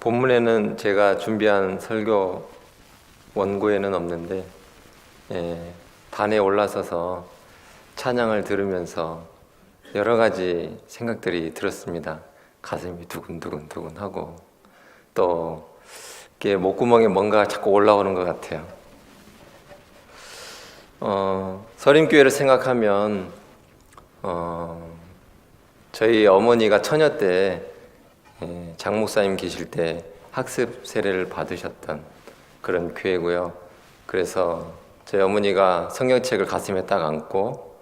본문에는 제가 준비한 설교 원고에는 없는데 단에 올라서서 찬양을 들으면서 여러 가지 생각들이 들었습니다. 가슴이 두근두근 하고 또 이렇게 목구멍에 뭔가 자꾸 올라오는 것 같아요. 서림교회를 생각하면 저희 어머니가 처녀 때 장 목사님 계실 때 학습 세례를 받으셨던 그런 교회고요. 그래서 저희 어머니가 성경책을 가슴에 딱 안고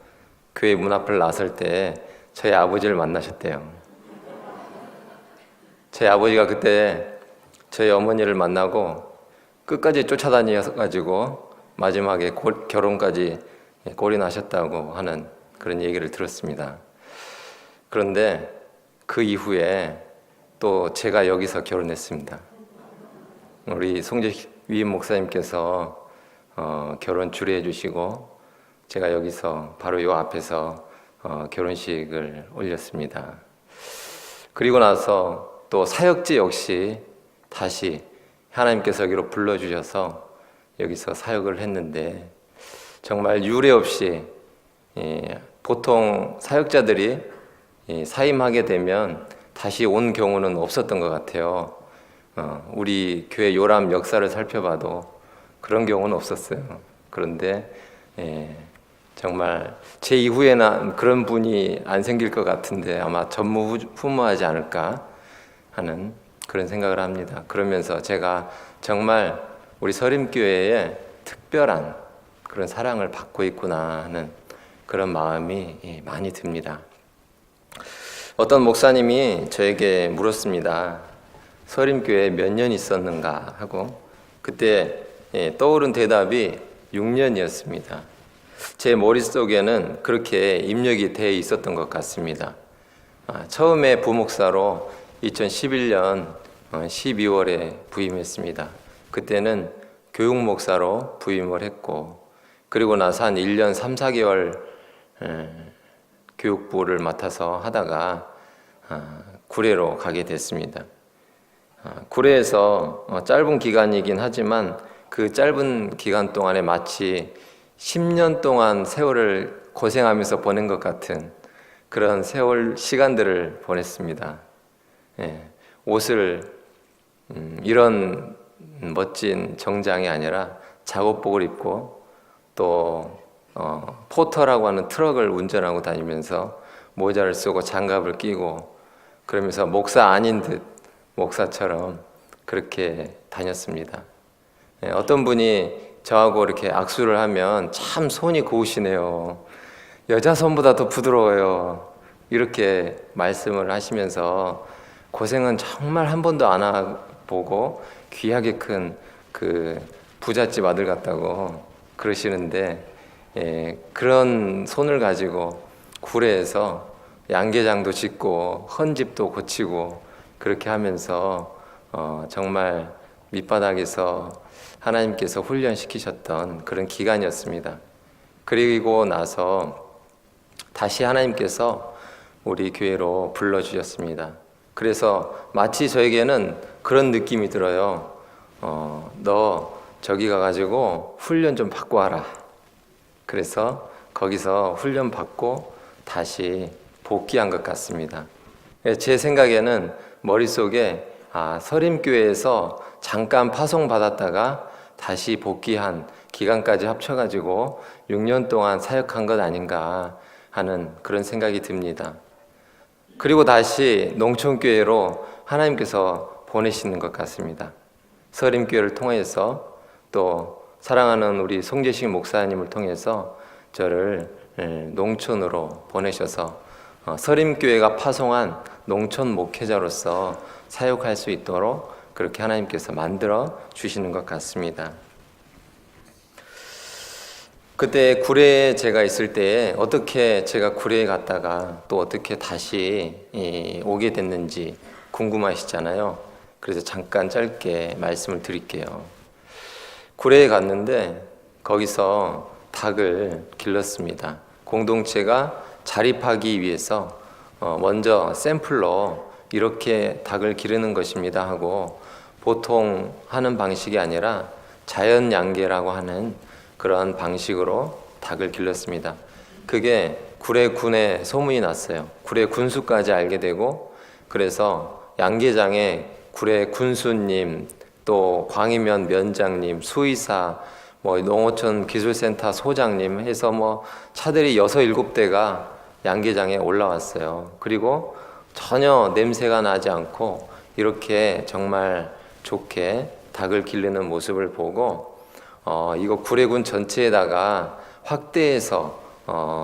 교회 문 앞을 나설 때 저희 아버지를 만나셨대요. 저희 아버지가 그때 저희 어머니를 만나고 끝까지 쫓아다녀가지고 마지막에 결혼까지 골이 나셨다고 하는 그런 얘기를 들었습니다. 그런데 그 이후에 또 제가 여기서 결혼했습니다. 우리 송재위 목사님께서 결혼 주례해 주시고 제가 여기서 바로 요 앞에서 결혼식을 올렸습니다. 그리고 나서 또 사역지 역시 다시 하나님께서 여기로 불러주셔서 여기서 사역을 했는데 정말 유례 없이 보통 사역자들이 사임하게 되면 다시 온 경우는 없었던 것 같아요. 우리 교회 요람 역사를 살펴봐도 그런 경우는 없었어요. 그런데 정말 제 이후에는 그런 분이 안 생길 것 같은데 아마 전무후무하지 않을까 하는 그런 생각을 합니다. 그러면서 제가 정말 우리 서림교회에 특별한 그런 사랑을 받고 있구나 하는 그런 마음이 많이 듭니다. 어떤 목사님이 저에게 물었습니다. 서림교회에 몇 년 있었는가 하고 그때 떠오른 대답이 6년이었습니다. 제 머릿속에는 그렇게 입력이 돼 있었던 것 같습니다. 처음에 부목사로 2011년 12월에 부임했습니다. 그때는 교육목사로 부임을 했고 그리고 나서 한 1년 3, 4개월 교육부를 맡아서 하다가 구례로 가게 됐습니다. 구례에서 짧은 기간이긴 하지만 그 짧은 기간 동안에 마치 10년 동안 세월을 고생하면서 보낸 것 같은 그런 세월 시간들을 보냈습니다. 옷을 이런 멋진 정장이 아니라 작업복을 입고 또 포터라고 하는 트럭을 운전하고 다니면서 모자를 쓰고 장갑을 끼고 그러면서 목사 아닌 듯 목사처럼 그렇게 다녔습니다. 어떤 분이 저하고 이렇게 악수를 하면 참 손이 고우시네요. 여자 손보다 더 부드러워요. 이렇게 말씀을 하시면서 고생은 정말 한 번도 안 해보고 귀하게 큰 그 부잣집 아들 같다고 그러시는데 그런 손을 가지고 구례에서 양계장도 짓고 헌집도 고치고 그렇게 하면서 정말 밑바닥에서 하나님께서 훈련시키셨던 그런 기간이었습니다. 그리고 나서 다시 하나님께서 우리 교회로 불러주셨습니다. 그래서 마치 저에게는 그런 느낌이 들어요. 너 저기 가가지고 훈련 좀 받고 와라. 그래서 거기서 훈련 받고 다시 복귀한 것 같습니다. 제 생각에는 머릿속에 서림교회에서 잠깐 파송받았다가 다시 복귀한 기간까지 합쳐가지고 6년 동안 사역한 것 아닌가 하는 그런 생각이 듭니다. 그리고 다시 농촌교회로 하나님께서 보내시는 것 같습니다. 서림교회를 통해서 또 사랑하는 우리 송재식 목사님을 통해서 저를 농촌으로 보내셔서 서림교회가 파송한 농촌 목회자로서 사역할 수 있도록 그렇게 하나님께서 만들어 주시는 것 같습니다. 그때 구례에 제가 있을 때에 어떻게 제가 구례에 갔다가 또 어떻게 다시 오게 됐는지 궁금하시잖아요. 그래서 잠깐 짧게 말씀을 드릴게요. 구례에 갔는데 거기서 닭을 길렀습니다. 공동체가 자립하기 위해서 먼저 샘플로 이렇게 닭을 기르는 것입니다 하고 보통 하는 방식이 아니라 자연 양계라고 하는 그런 방식으로 닭을 길렀습니다. 그게 구례군에 소문이 났어요. 구례 군수까지 알게 되고, 그래서 양계장에 구례 군수님, 또 광이면 면장님, 수의사, 농어촌 기술센터 소장님 해서 차들이 6, 7대가 양계장에 올라왔어요. 그리고 전혀 냄새가 나지 않고 이렇게 정말 좋게 닭을 기르는 모습을 보고 이거 구례군 전체에다가 확대해서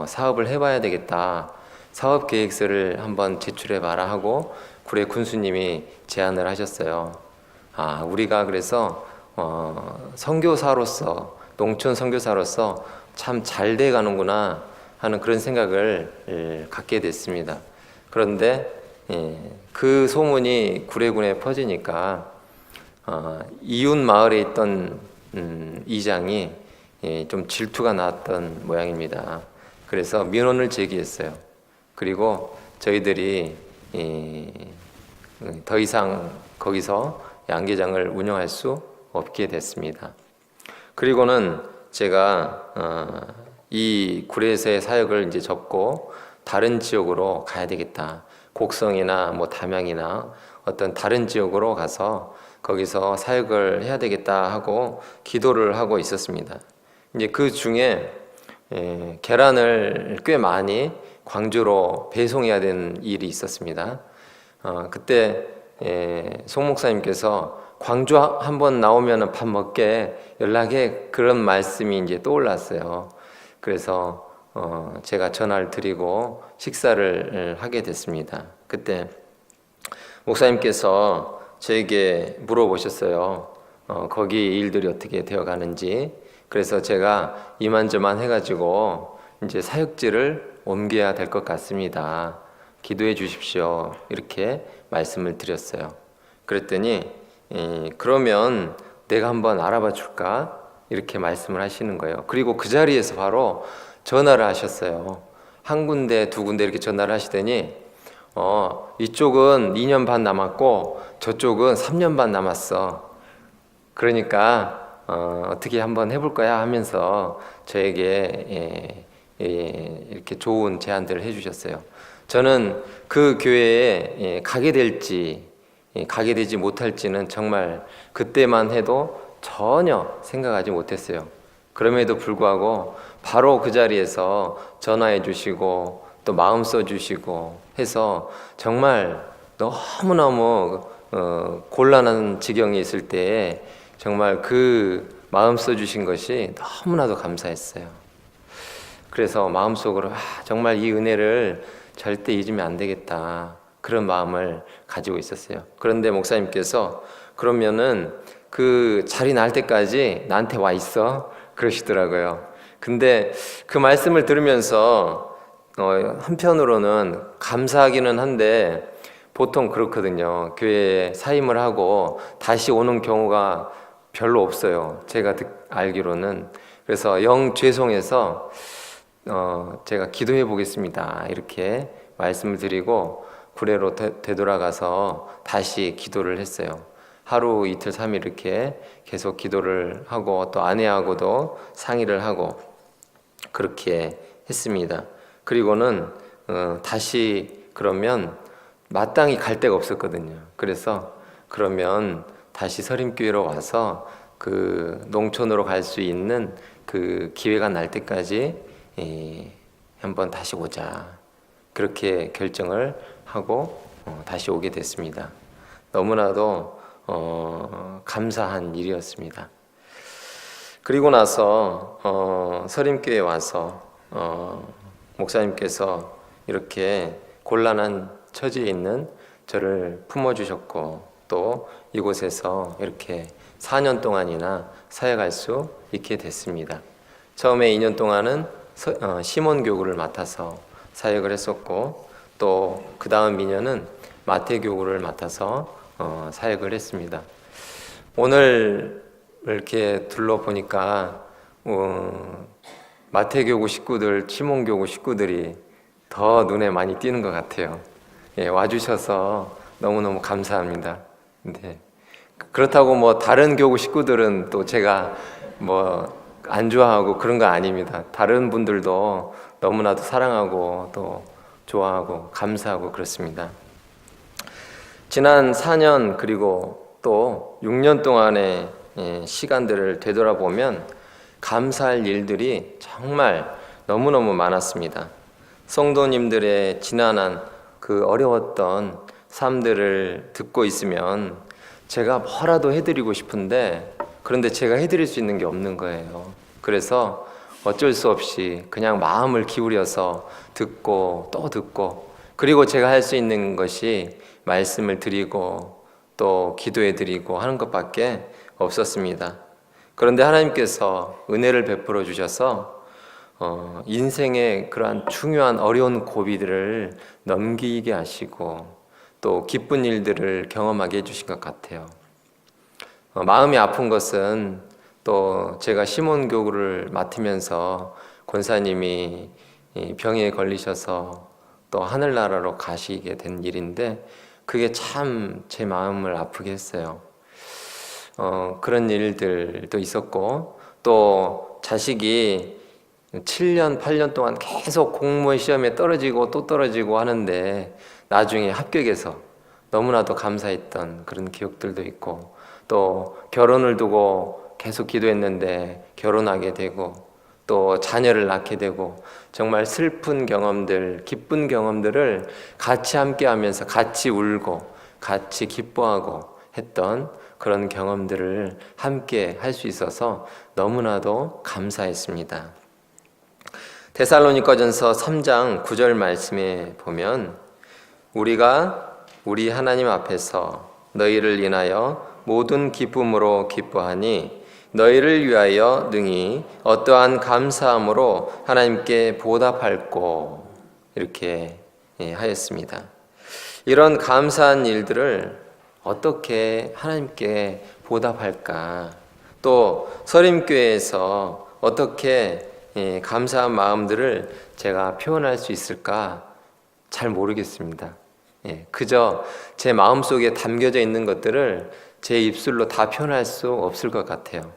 사업을 해봐야 되겠다. 사업 계획서를 한번 제출해 봐라 하고 구례 군수님이 제안을 하셨어요. 우리가 그래서 선교사로서, 농촌 선교사로서 참 잘 돼 가는구나 하는 그런 생각을 갖게 됐습니다. 그런데 그 소문이 구례군에 퍼지니까 이웃 마을에 있던 이장이 좀 질투가 났던 모양입니다. 그래서 민원을 제기했어요. 그리고 저희들이 더 이상 거기서 양계장을 운영할 수 없게 됐습니다. 그리고는 제가 이 구례에서의 사역을 이제 접고 다른 지역으로 가야 되겠다. 곡성이나 담양이나 어떤 다른 지역으로 가서 거기서 사역을 해야 되겠다 하고 기도를 하고 있었습니다. 이제 그 중에 계란을 꽤 많이 광주로 배송해야 되는 일이 있었습니다. 그때 송 목사님께서 광주 한번 나오면 밥 먹게 연락해, 그런 말씀이 이제 떠올랐어요. 그래서 제가 전화를 드리고 식사를 하게 됐습니다. 그때 목사님께서 저에게 물어보셨어요. 거기 일들이 어떻게 되어 가는지. 그래서 제가 이만저만 해가지고 이제 사역지를 옮겨야 될 것 같습니다. 기도해 주십시오. 이렇게 말씀을 드렸어요. 그랬더니 그러면 내가 한번 알아봐 줄까? 이렇게 말씀을 하시는 거예요. 그리고 그 자리에서 바로 전화를 하셨어요. 한 군데, 두 군데 이렇게 전화를 하시더니 이쪽은 2년 반 남았고 저쪽은 3년 반 남았어. 그러니까 어떻게 한번 해볼 거야 하면서 저에게 이렇게 좋은 제안들을 해주셨어요. 저는 그 교회에 가게 될지 가게 되지 못할지는 정말 그때만 해도 전혀 생각하지 못했어요. 그럼에도 불구하고 바로 그 자리에서 전화해 주시고 또 마음 써 주시고 해서 정말 너무너무 곤란한 지경에 있을 때 정말 그 마음 써 주신 것이 너무나도 감사했어요. 그래서 마음속으로 정말 이 은혜를 절대 잊으면 안 되겠다, 그런 마음을 가지고 있었어요. 그런데 목사님께서 그러면은 그 자리 날 때까지 나한테 와 있어, 그러시더라고요. 근데 그 말씀을 들으면서 한편으로는 감사하기는 한데 보통 그렇거든요. 교회에 사임을 하고 다시 오는 경우가 별로 없어요. 제가 알기로는. 그래서 영 죄송해서 제가 기도해 보겠습니다, 이렇게 말씀을 드리고 구례로 되돌아가서 다시 기도를 했어요. 하루 이틀 3일 이렇게 계속 기도를 하고 또 아내하고도 상의를 하고 그렇게 했습니다. 그리고는 다시 그러면 마땅히 갈 데가 없었거든요. 그래서 그러면 다시 서림교회로 와서 그 농촌으로 갈 수 있는 그 기회가 날 때까지 한번 다시 오자, 그렇게 결정을 하고 다시 오게 됐습니다. 너무나도 감사한 일이었습니다. 그리고 나서 서림교회에 와서 목사님께서 이렇게 곤란한 처지에 있는 저를 품어주셨고 또 이곳에서 이렇게 4년 동안이나 사역할 수 있게 됐습니다. 처음에 2년 동안은 시몬교구를 맡아서 사역을 했었고 또 그 다음 2년은 마태교구를 맡아서 사역을 했습니다. 오늘 이렇게 둘러보니까 마태교구 식구들, 시몬교구 식구들이 더 눈에 많이 띄는 것 같아요. 와주셔서 너무너무 감사합니다. 네. 그렇다고 뭐 다른 교구 식구들은 또 제가 뭐 안 좋아하고 그런 거 아닙니다. 다른 분들도 너무나도 사랑하고 또 좋아하고 감사하고 그렇습니다. 지난 4년 그리고 또 6년 동안의 시간들을 되돌아보면 감사할 일들이 정말 너무너무 많았습니다. 성도님들의 지난한 그 어려웠던 삶들을 듣고 있으면 제가 뭐라도 해드리고 싶은데 그런데 제가 해드릴 수 있는 게 없는 거예요. 그래서 어쩔 수 없이 그냥 마음을 기울여서 듣고 또 듣고 그리고 제가 할 수 있는 것이 말씀을 드리고 또 기도해 드리고 하는 것밖에 없었습니다. 그런데 하나님께서 은혜를 베풀어 주셔서 인생의 그러한 중요한 어려운 고비들을 넘기게 하시고 또 기쁜 일들을 경험하게 해주신 것 같아요. 마음이 아픈 것은 또 제가 시몬교구를 맡으면서 권사님이 병에 걸리셔서 또 하늘나라로 가시게 된 일인데 그게 참 제 마음을 아프게 했어요. 그런 일들도 있었고 또 자식이 7년, 8년 동안 계속 공무원 시험에 떨어지고 또 떨어지고 하는데 나중에 합격해서 너무나도 감사했던 그런 기억들도 있고 또 결혼을 두고 계속 기도했는데 결혼하게 되고 또 자녀를 낳게 되고 정말 슬픈 경험들, 기쁜 경험들을 같이 함께 하면서 같이 울고 같이 기뻐하고 했던 그런 경험들을 함께 할 수 있어서 너무나도 감사했습니다. 데살로니가전서 3장 9절 말씀에 보면 우리가 우리 하나님 앞에서 너희를 인하여 모든 기쁨으로 기뻐하니 너희를 위하여 능히 어떠한 감사함으로 하나님께 보답할꼬 이렇게 하였습니다. 이런 감사한 일들을 어떻게 하나님께 보답할까? 또 서림교회에서 어떻게 감사한 마음들을 제가 표현할 수 있을까? 잘 모르겠습니다. 그저 제 마음속에 담겨져 있는 것들을 제 입술로 다 표현할 수 없을 것 같아요.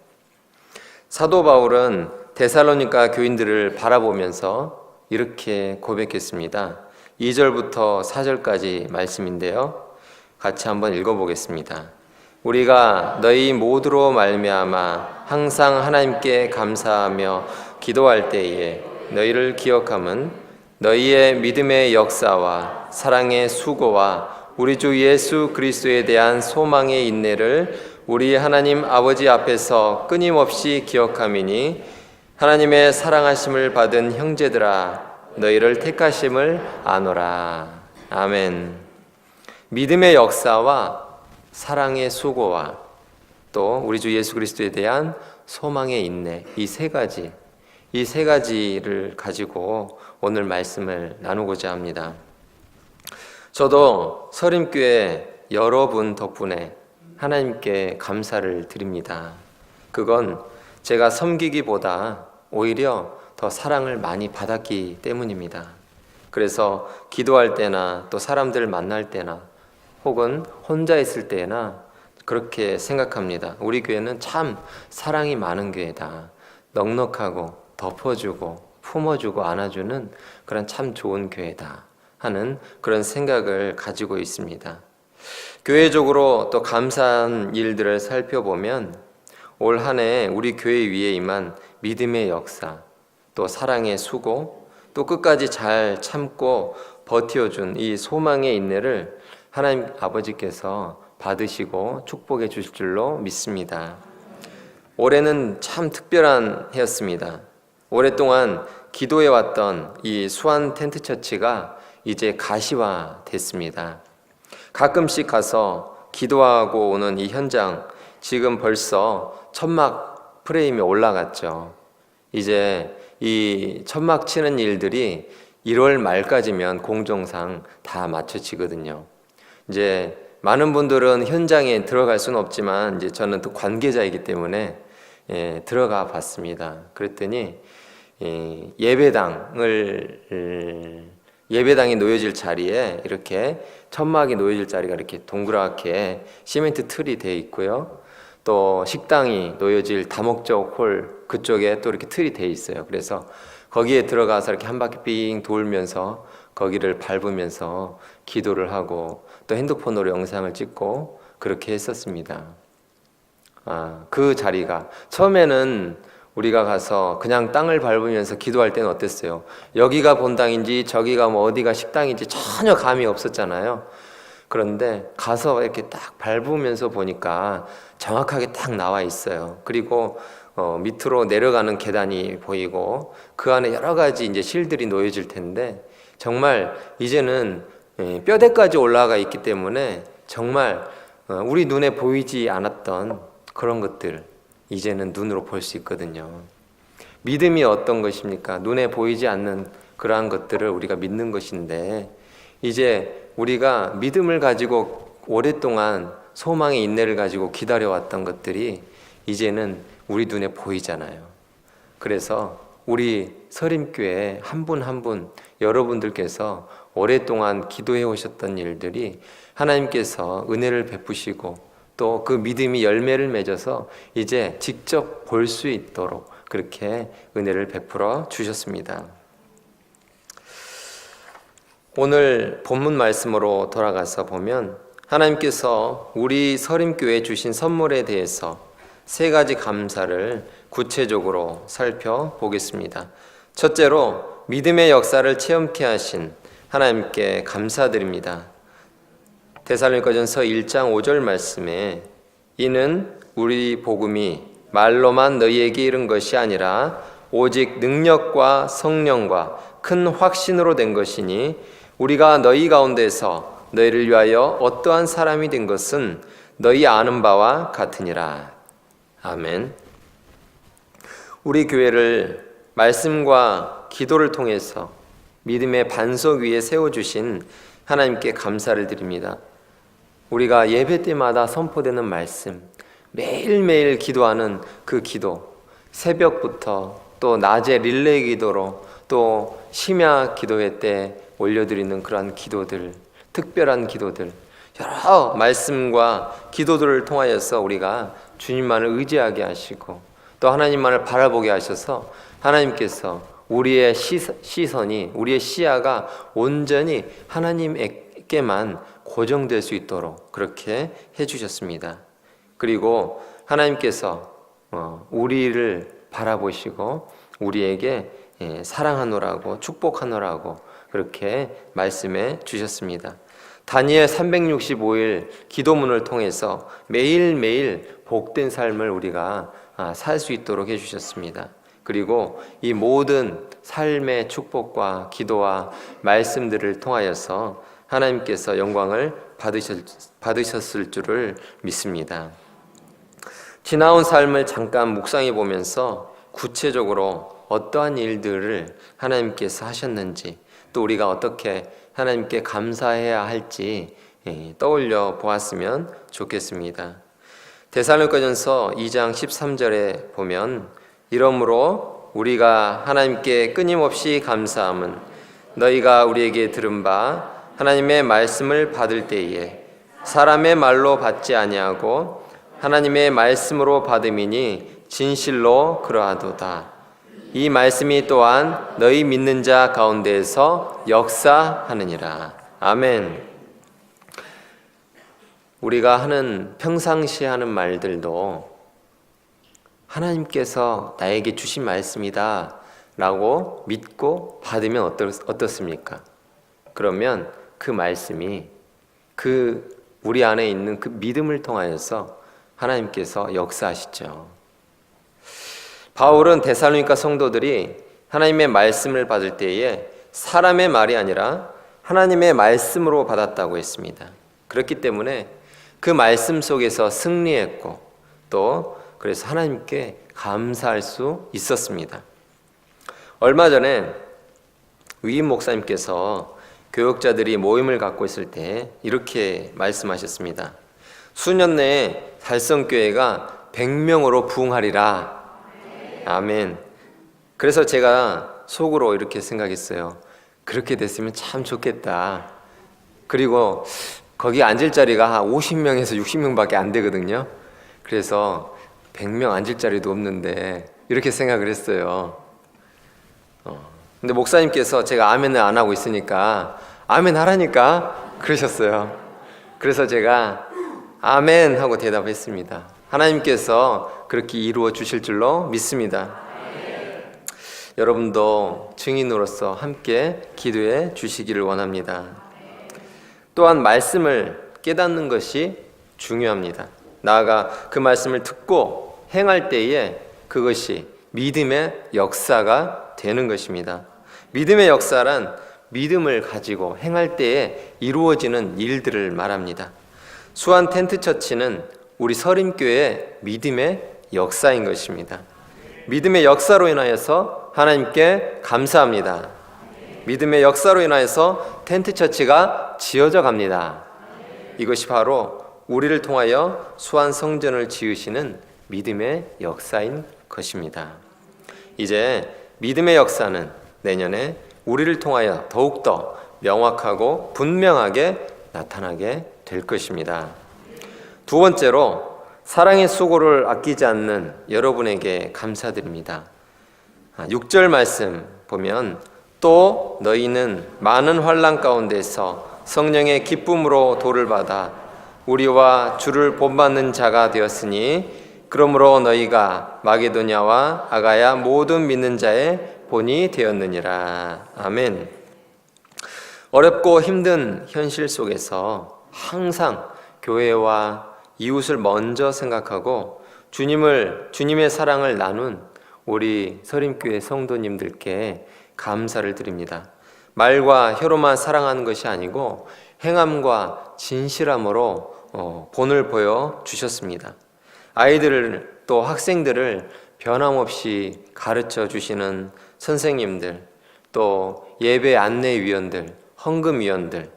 사도 바울은 데살로니가 교인들을 바라보면서 이렇게 고백했습니다. 2절부터 4절까지 말씀인데요. 같이 한번 읽어보겠습니다. 우리가 너희 모두로 말미암아 항상 하나님께 감사하며 기도할 때에 너희를 기억함은 너희의 믿음의 역사와 사랑의 수고와 우리 주 예수 그리스도에 대한 소망의 인내를 우리 하나님 아버지 앞에서 끊임없이 기억함이니 하나님의 사랑하심을 받은 형제들아 너희를 택하심을 아노라. 아멘. 믿음의 역사와 사랑의 수고와 또 우리 주 예수 그리스도에 대한 소망의 인내 이 세 가지를 가지고 오늘 말씀을 나누고자 합니다. 저도 서림교회 여러분 덕분에 하나님께 감사를 드립니다. 그건 제가 섬기기보다 오히려 더 사랑을 많이 받았기 때문입니다. 그래서 기도할 때나 또 사람들을 만날 때나 혹은 혼자 있을 때나 그렇게 생각합니다. 우리 교회는 참 사랑이 많은 교회다. 넉넉하고 덮어주고 품어주고 안아주는 그런 참 좋은 교회다 하는 그런 생각을 가지고 있습니다. 교회적으로 또 감사한 일들을 살펴보면 올 한 해 우리 교회 위에 임한 믿음의 역사, 또 사랑의 수고, 또 끝까지 잘 참고 버텨준 이 소망의 인내를 하나님 아버지께서 받으시고 축복해 주실 줄로 믿습니다. 올해는 참 특별한 해였습니다. 오랫동안 기도해왔던 이 수안 텐트처치가 이제 가시화됐습니다. 가끔씩 가서 기도하고 오는 이 현장, 지금 벌써 천막 프레임이 올라갔죠. 이제 이 천막 치는 일들이 1월 말까지면 공정상 다 마쳐지거든요. 이제 많은 분들은 현장에 들어갈 수는 없지만 이제 저는 또 관계자이기 때문에 들어가 봤습니다. 그랬더니 예배당을 예배당이 놓여질 자리에 이렇게 천막이 놓여질 자리가 이렇게 동그랗게 시멘트 틀이 되어 있고요. 또 식당이 놓여질 다목적 홀 그쪽에 또 이렇게 틀이 되어 있어요. 그래서 거기에 들어가서 이렇게 한 바퀴 삥 돌면서 거기를 밟으면서 기도를 하고 또 핸드폰으로 영상을 찍고 그렇게 했었습니다. 그 자리가 처음에는 우리가 가서 그냥 땅을 밟으면서 기도할 때는 어땠어요? 여기가 본당인지 저기가 뭐 어디가 식당인지 전혀 감이 없었잖아요. 그런데 가서 이렇게 딱 밟으면서 보니까 정확하게 딱 나와 있어요. 그리고 밑으로 내려가는 계단이 보이고 그 안에 여러 가지 이제 실들이 놓여질 텐데 정말 이제는 뼈대까지 올라가 있기 때문에 정말 우리 눈에 보이지 않았던 그런 것들 이제는 눈으로 볼 수 있거든요. 믿음이 어떤 것입니까? 눈에 보이지 않는 그러한 것들을 우리가 믿는 것인데 이제 우리가 믿음을 가지고 오랫동안 소망의 인내를 가지고 기다려왔던 것들이 이제는 우리 눈에 보이잖아요. 그래서 우리 서림교회 한 분 한 분 여러분들께서 오랫동안 기도해 오셨던 일들이 하나님께서 은혜를 베푸시고 또 그 믿음이 열매를 맺어서 이제 직접 볼 수 있도록 그렇게 은혜를 베풀어 주셨습니다. 오늘 본문 말씀으로 돌아가서 보면 하나님께서 우리 서림교회에 주신 선물에 대해서 세 가지 감사를 구체적으로 살펴보겠습니다. 첫째로 믿음의 역사를 체험케 하신 하나님께 감사드립니다. 데살로니가전서 1장 5절 말씀에 이는 우리 복음이 말로만 너희에게 이른 것이 아니라 오직 능력과 성령과 큰 확신으로 된 것이니 우리가 너희 가운데서 너희를 위하여 어떠한 사람이 된 것은 너희 아는 바와 같으니라. 아멘. 우리 교회를 말씀과 기도를 통해서 믿음의 반석 위에 세워주신 하나님께 감사를 드립니다. 우리가 예배 때마다 선포되는 말씀, 매일매일 기도하는 그 기도, 새벽부터 또 낮에 릴레이 기도로 또 심야 기도회 때 올려드리는 그러한 기도들, 특별한 기도들, 여러 말씀과 기도들을 통하여서 우리가 주님만을 의지하게 하시고 또 하나님만을 바라보게 하셔서 하나님께서 우리의 시선이, 우리의 시야가 온전히 하나님에게만 고정될 수 있도록 그렇게 해주셨습니다. 그리고 하나님께서 우리를 바라보시고 우리에게 사랑하노라고 축복하노라고 그렇게 말씀해 주셨습니다. 다니엘 365일 기도문을 통해서 매일매일 복된 삶을 우리가 살 수 있도록 해주셨습니다. 그리고 이 모든 삶의 축복과 기도와 말씀들을 통하여서 하나님께서 영광을 받으셨을 줄을 믿습니다. 지나온 삶을 잠깐 묵상해 보면서 구체적으로 어떠한 일들을 하나님께서 하셨는지 또 우리가 어떻게 하나님께 감사해야 할지 떠올려 보았으면 좋겠습니다. 데살로니가전서 2장 13절에 보면 이러므로 우리가 하나님께 끊임없이 감사함은 너희가 우리에게 들은 바 하나님의 말씀을 받을 때에 사람의 말로 받지 아니하고 하나님의 말씀으로 받음이니 진실로 그러하도다. 이 말씀이 또한 너희 믿는 자 가운데에서 역사하느니라. 아멘. 우리가 하는 평상시에 하는 말들도 하나님께서 나에게 주신 말씀이다 라고 믿고 받으면 어떻습니까? 그러면 그 말씀이 우리 안에 있는 그 믿음을 통하여서 하나님께서 역사하시죠. 바울은 데살로니가 성도들이 하나님의 말씀을 받을 때에 사람의 말이 아니라 하나님의 말씀으로 받았다고 했습니다. 그렇기 때문에 그 말씀 속에서 승리했고 또 그래서 하나님께 감사할 수 있었습니다. 얼마 전에 위임 목사님께서 교역자들이 모임을 갖고 있을 때 이렇게 말씀하셨습니다. 수년 내에 달성교회가 100명으로 부흥하리라. 아멘. 그래서 제가 속으로 이렇게 생각했어요. 그렇게 됐으면 참 좋겠다. 그리고 거기 앉을 자리가 한 50명에서 60명밖에 안 되거든요. 그래서 100명 앉을 자리도 없는데 이렇게 생각을 했어요. 근데 목사님께서 제가 아멘을 안 하고 있으니까 아멘 하라니까 그러셨어요. 그래서 제가 아멘 하고 대답했습니다. 하나님께서 그렇게 이루어 주실 줄로 믿습니다. 여러분도 증인으로서 함께 기도해 주시기를 원합니다. 또한 말씀을 깨닫는 것이 중요합니다. 나아가 그 말씀을 듣고 행할 때에 그것이 믿음의 역사가 되는 것입니다. 믿음의 역사란 믿음을 가지고 행할 때에 이루어지는 일들을 말합니다. 수안 텐트 처치는 우리 서림교회의 믿음의 역사인 것입니다. 믿음의 역사로 인하여서 하나님께 감사합니다. 믿음의 역사로 인하여서 텐트 처치가 지어져 갑니다. 이것이 바로 우리를 통하여 수안 성전을 지으시는 믿음의 역사인 것입니다. 이제 믿음의 역사는 내년에 우리를 통하여 더욱더 명확하고 분명하게 나타나게 될 것입니다. 두 번째로 사랑의 수고를 아끼지 않는 여러분에게 감사드립니다. 6절 말씀 보면 또 너희는 많은 환난 가운데서 성령의 기쁨으로 도를 받아 우리와 주를 본받는 자가 되었으니 그러므로 너희가 마게도냐와 아가야 모든 믿는 자의 본이 되었느니라. 아멘. 어렵고 힘든 현실 속에서 항상 교회와 이웃을 먼저 생각하고 주님의 사랑을 나눈 우리 서림교회 성도님들께 감사를 드립니다. 말과 혀로만 사랑하는 것이 아니고 행함과 진실함으로 본을 보여 주셨습니다. 아이들을 또 학생들을 변함없이 가르쳐 주시는 선생님들, 또 예배 안내위원들, 헌금위원들,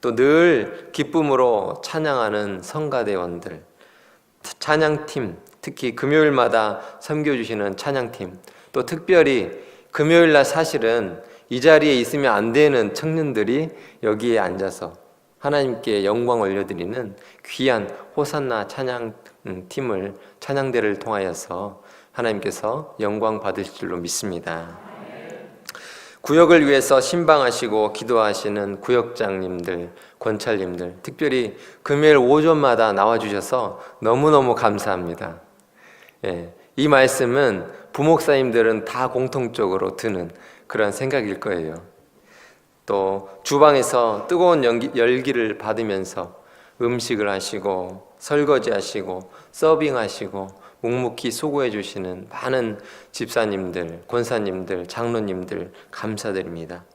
또 늘 기쁨으로 찬양하는 성가대원들, 찬양팀, 특히 금요일마다 섬겨주시는 찬양팀, 또 특별히 금요일날 사실은 이 자리에 있으면 안 되는 청년들이 여기에 앉아서 하나님께 영광 올려드리는 귀한 호산나 찬양팀을 찬양대를 통하여서 하나님께서 영광 받으실 줄로 믿습니다. 구역을 위해서 신방하시고 기도하시는 구역장님들, 권찰님들, 특별히 금요일 오전마다 나와주셔서 너무너무 감사합니다. 이 말씀은 부목사님들은 다 공통적으로 드는 그런 생각일 거예요. 또 주방에서 뜨거운 열기를 받으면서 음식을 하시고 설거지하시고 서빙하시고 묵묵히 수고해 주시는 많은 집사님들, 권사님들, 장로님들 감사드립니다.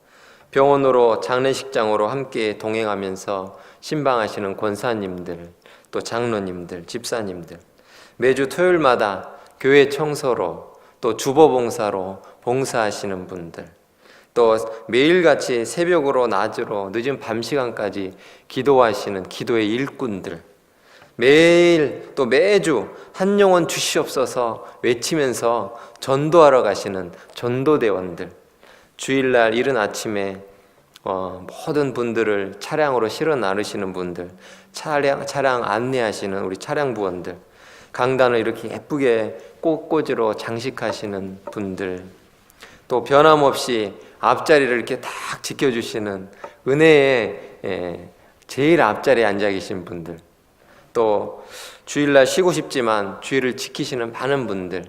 병원으로 장례식장으로 함께 동행하면서 신방하시는 권사님들, 또 장로님들, 집사님들, 매주 토요일마다 교회 청소로 또 주보봉사로 봉사하시는 분들, 또 매일같이 새벽으로 낮으로 늦은 밤 시간까지 기도하시는 기도의 일꾼들, 매일 또 매주 한 영혼 주시옵소서 외치면서 전도하러 가시는 전도대원들, 주일날 이른 아침에 모든 분들을 차량으로 실어 나르시는 분들, 차량 안내하시는 우리 차량부원들, 강단을 이렇게 예쁘게 꽃꽂이로 장식하시는 분들, 또 변함없이 앞자리를 이렇게 딱 지켜주시는 은혜의 제일 앞자리에 앉아 계신 분들, 또 주일날 쉬고 싶지만 주일을 지키시는 많은 분들,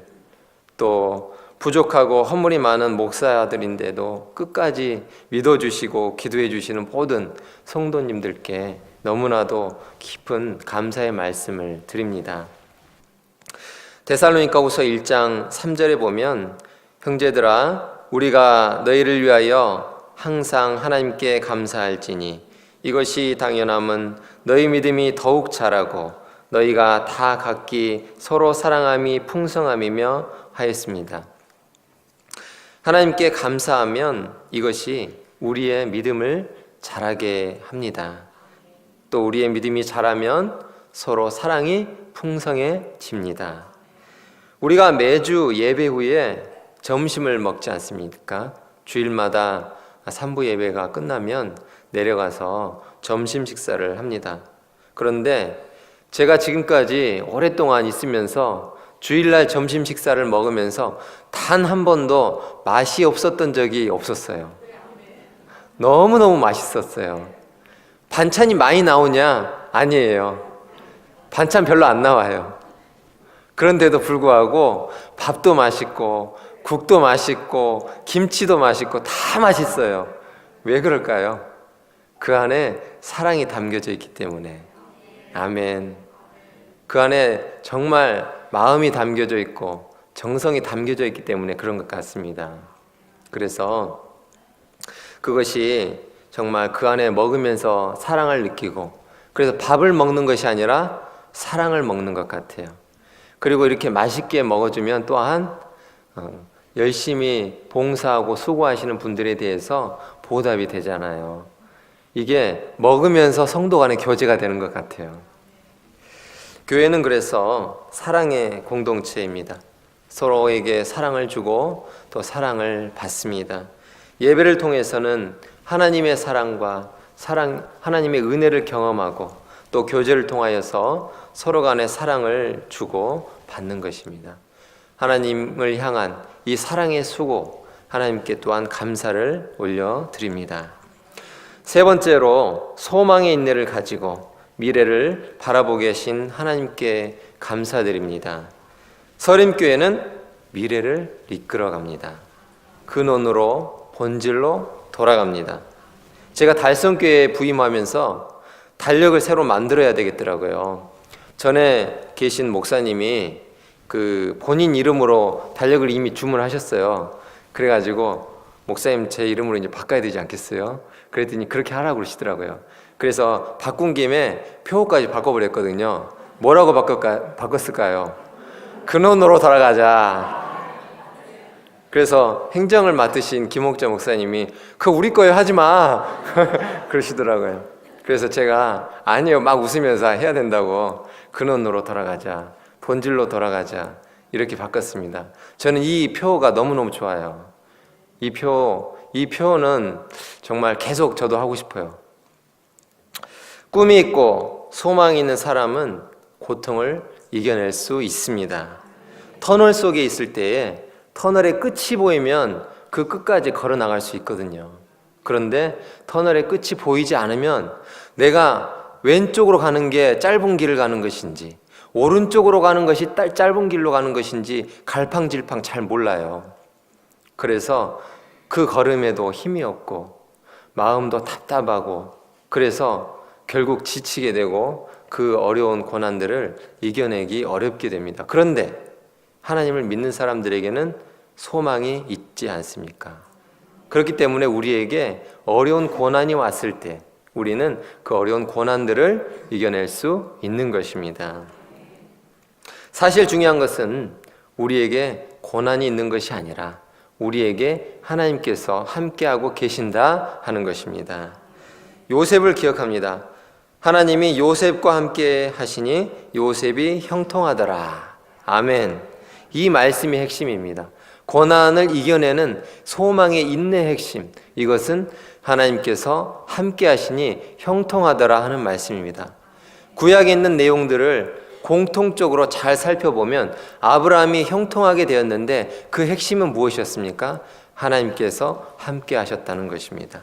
또 부족하고 허물이 많은 목사들인데도 끝까지 믿어주시고 기도해 주시는 모든 성도님들께 너무나도 깊은 감사의 말씀을 드립니다. 데살로니가후서 1장 3절에 보면 형제들아 우리가 너희를 위하여 항상 하나님께 감사할지니 이것이 당연함은 너희 믿음이 더욱 자라고 너희가 다 각기 서로 사랑함이 풍성함이며 하였습니다. 하나님께 감사하면 이것이 우리의 믿음을 자라게 합니다. 또 우리의 믿음이 자라면 서로 사랑이 풍성해집니다. 우리가 매주 예배 후에 점심을 먹지 않습니까? 주일마다 3부 예배가 끝나면 내려가서 점심 식사를 합니다. 그런데 제가 지금까지 오랫동안 있으면서 주일날 점심 식사를 먹으면서 단 한 번도 맛이 없었던 적이 없었어요. 너무너무 맛있었어요. 반찬이 많이 나오냐? 아니에요. 반찬 별로 안 나와요. 그런데도 불구하고 밥도 맛있고 국도 맛있고 김치도 맛있고 다 맛있어요. 왜 그럴까요? 그 안에 사랑이 담겨져 있기 때문에. 아멘. 그 안에 정말 마음이 담겨져 있고 정성이 담겨져 있기 때문에 그런 것 같습니다. 그래서 그것이 정말 그 안에 먹으면서 사랑을 느끼고, 그래서 밥을 먹는 것이 아니라 사랑을 먹는 것 같아요. 그리고 이렇게 맛있게 먹어주면 또한 열심히 봉사하고 수고하시는 분들에 대해서 보답이 되잖아요. 이게 먹으면서 성도 간의 교제가 되는 것 같아요. 교회는 그래서 사랑의 공동체입니다. 서로에게 사랑을 주고 또 사랑을 받습니다. 예배를 통해서는 하나님의 사랑과 하나님의 은혜를 경험하고 또 교제를 통하여서 서로 간의 사랑을 주고 받는 것입니다. 하나님을 향한 이 사랑의 수고, 하나님께 또한 감사를 올려드립니다. 세 번째로 소망의 인내를 가지고 미래를 바라보고 계신 하나님께 감사드립니다. 서림교회는 미래를 이끌어갑니다. 근원으로 본질로 돌아갑니다. 제가 달성교회에 부임하면서 달력을 새로 만들어야 되겠더라고요. 전에 계신 목사님이 본인 이름으로 달력을 이미 주문하셨어요. 그래가지고 목사님 제 이름으로 이제 바꿔야 되지 않겠어요? 그랬더니 그렇게 하라고 그러시더라고요. 그래서 바꾼 김에 표까지 바꿔버렸거든요. 뭐라고 바꿨을까요? 근원으로 돌아가자. 그래서 행정을 맡으신 김옥자 목사님이 그거 우리 거예요, 하지마 그러시더라고요. 그래서 제가 아니요, 막 웃으면서 해야 된다고, 근원으로 돌아가자, 본질로 돌아가자, 이렇게 바꿨습니다. 저는 이 표가 너무너무 좋아요. 이 표는 정말 계속 저도 하고 싶어요. 꿈이 있고 소망이 있는 사람은 고통을 이겨낼 수 있습니다. 터널 속에 있을 때에 터널의 끝이 보이면 그 끝까지 걸어 나갈 수 있거든요. 그런데 터널의 끝이 보이지 않으면 내가 왼쪽으로 가는 게 짧은 길을 가는 것인지 오른쪽으로 가는 것이 짧은 길로 가는 것인지 갈팡질팡 잘 몰라요. 그래서 그 걸음에도 힘이 없고 마음도 답답하고, 그래서 결국 지치게 되고 그 어려운 고난들을 이겨내기 어렵게 됩니다. 그런데 하나님을 믿는 사람들에게는 소망이 있지 않습니까? 그렇기 때문에 우리에게 어려운 고난이 왔을 때 우리는 그 어려운 고난들을 이겨낼 수 있는 것입니다. 사실 중요한 것은 우리에게 고난이 있는 것이 아니라 우리에게 하나님께서 함께하고 계신다 하는 것입니다. 요셉을 기억합니다. 하나님이 요셉과 함께 하시니 요셉이 형통하더라. 아멘. 이 말씀이 핵심입니다. 고난을 이겨내는 소망의 인내의 핵심, 이것은 하나님께서 함께 하시니 형통하더라 하는 말씀입니다. 구약에 있는 내용들을 공통적으로 잘 살펴보면 아브라함이 형통하게 되었는데 그 핵심은 무엇이었습니까? 하나님께서 함께 하셨다는 것입니다.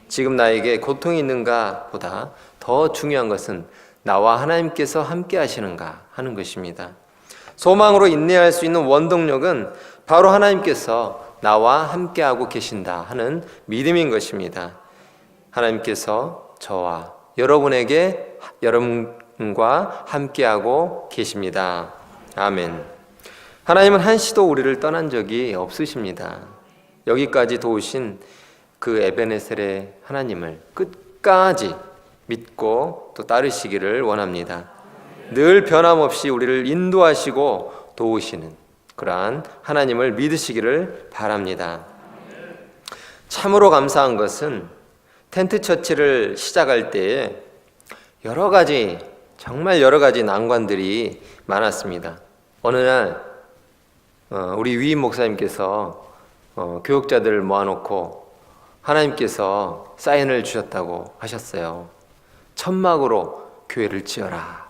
지금 나에게 고통이 있는가 보다 더 중요한 것은 나와 하나님께서 함께 하시는가 하는 것입니다. 소망으로 인내할 수 있는 원동력은 바로 하나님께서 나와 함께하고 계신다 하는 믿음인 것입니다. 하나님께서 저와 여러분과 함께하고 계십니다. 아멘. 하나님은 한시도 우리를 떠난 적이 없으십니다. 여기까지 도우신 그 에베네셀의 하나님을 끝까지 믿고 또 따르시기를 원합니다. 늘 변함없이 우리를 인도하시고 도우시는 그러한 하나님을 믿으시기를 바랍니다. 참으로 감사한 것은 텐트 처치를 시작할 때에 정말 여러 가지 난관들이 많았습니다. 어느 날 우리 위임 목사님께서 교육자들을 모아놓고 하나님께서 사인을 주셨다고 하셨어요. 천막으로 교회를 지어라.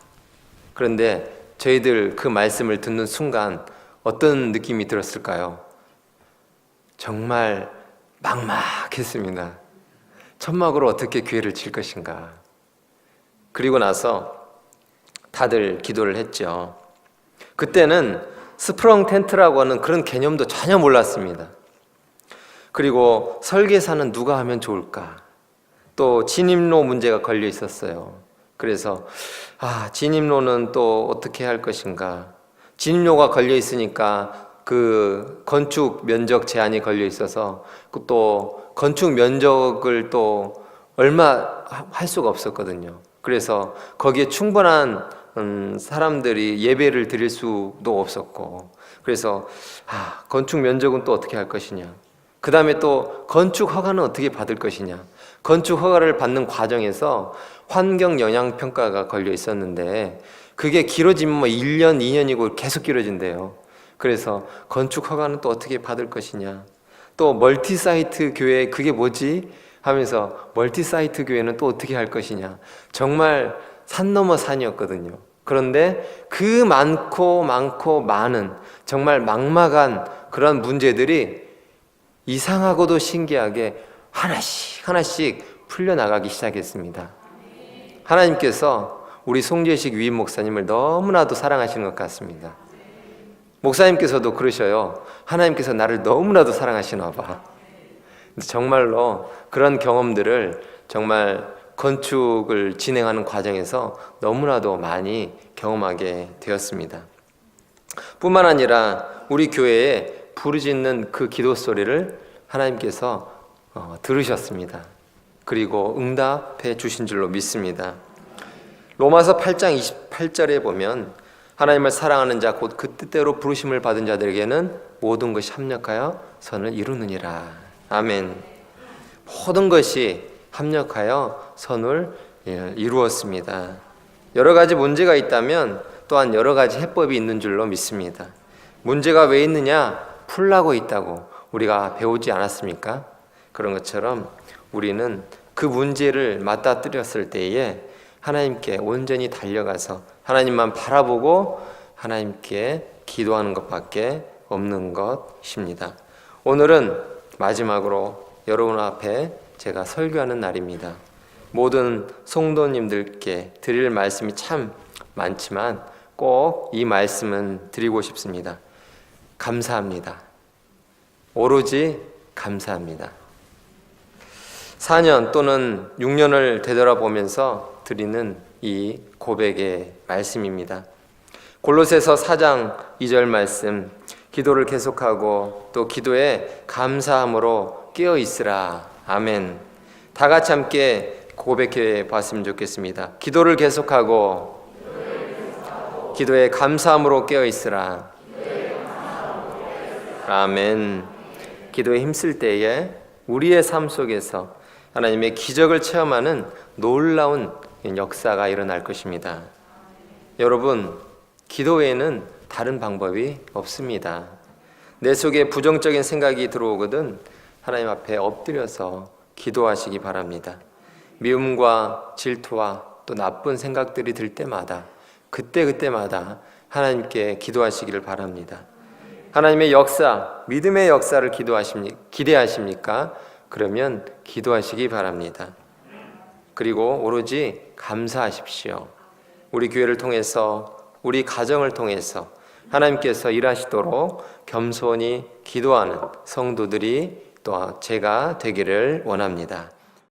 그런데 저희들 그 말씀을 듣는 순간 어떤 느낌이 들었을까요? 정말 막막했습니다. 천막으로 어떻게 교회를 질 것인가. 그리고 나서 다들 기도를 했죠. 그때는 스프렁 텐트라고 하는 그런 개념도 전혀 몰랐습니다. 그리고 설계사는 누가 하면 좋을까? 또 진입로 문제가 걸려 있었어요. 그래서 진입로는 또 어떻게 할 것인가? 진입로가 걸려 있으니까 그 건축 면적 제한이 걸려 있어서 또 건축 면적을 또 얼마 할 수가 없었거든요. 그래서 거기에 충분한 사람들이 예배를 드릴 수도 없었고, 그래서 건축 면적은 또 어떻게 할 것이냐, 그 다음에 또 건축 허가는 어떻게 받을 것이냐. 건축 허가를 받는 과정에서 환경 영향 평가가 걸려 있었는데 그게 길어지면 1년, 2년이고 계속 길어진대요. 그래서 건축 허가는 또 어떻게 받을 것이냐. 또 멀티사이트 교회 그게 뭐지? 하면서 멀티사이트 교회는 또 어떻게 할 것이냐. 정말 산 넘어 산이었거든요. 그런데 그 많고 많은 정말 막막한 그런 문제들이 이상하고도 신기하게 하나씩 풀려나가기 시작했습니다. 하나님께서 우리 송재식 위임 목사님을 너무나도 사랑하시는 것 같습니다. 목사님께서도 그러셔요. 하나님께서 나를 너무나도 사랑하시나 봐. 정말로 그런 경험들을 정말 건축을 진행하는 과정에서 너무나도 많이 경험하게 되었습니다. 뿐만 아니라 우리 교회에 부르짖는 그 기도 소리를 하나님께서 들으셨습니다. 그리고 응답해 주신 줄로 믿습니다. 로마서 8장 28절에 보면 하나님을 사랑하는 자 곧 그 뜻대로 부르심을 받은 자들에게는 모든 것이 합력하여 선을 이루느니라. 아멘. 모든 것이 합력하여 선을 이루었습니다. 여러 가지 문제가 있다면 또한 여러 가지 해법이 있는 줄로 믿습니다. 문제가 왜 있느냐? 풀라고 있다고 우리가 배우지 않았습니까? 그런 것처럼 우리는 그 문제를 맞닥뜨렸을 때에 하나님께 온전히 달려가서 하나님만 바라보고 하나님께 기도하는 것밖에 없는 것입니다. 오늘은 마지막으로 여러분 앞에 제가 설교하는 날입니다. 모든 성도님들께 드릴 말씀이 참 많지만 꼭 이 말씀은 드리고 싶습니다. 감사합니다. 오로지 감사합니다. 4년 또는 6년을 되돌아보면서 드리는 이 고백의 말씀입니다. 골로새서 4장 2절 말씀, 기도를 계속하고 또 기도에 감사함으로 깨어 있으라. 아멘. 다 같이 함께 고백해 봤으면 좋겠습니다. 기도를 계속하고 기도에 감사함으로 깨어 있으라. 아멘. 기도에 힘쓸 때에 우리의 삶 속에서 하나님의 기적을 체험하는 놀라운 역사가 일어날 것입니다. 여러분, 기도 외에는 다른 방법이 없습니다. 내 속에 부정적인 생각이 들어오거든 하나님 앞에 엎드려서 기도하시기 바랍니다. 미움과 질투와 또 나쁜 생각들이 들 때마다 그때마다 하나님께 기도하시기를 바랍니다. 하나님의 역사, 믿음의 역사를 기대하십니까? 그러면 기도하시기 바랍니다. 그리고 오로지 감사하십시오. 우리 교회를 통해서, 우리 가정을 통해서 하나님께서 일하시도록 겸손히 기도하는 성도들이 또 제가 되기를 원합니다.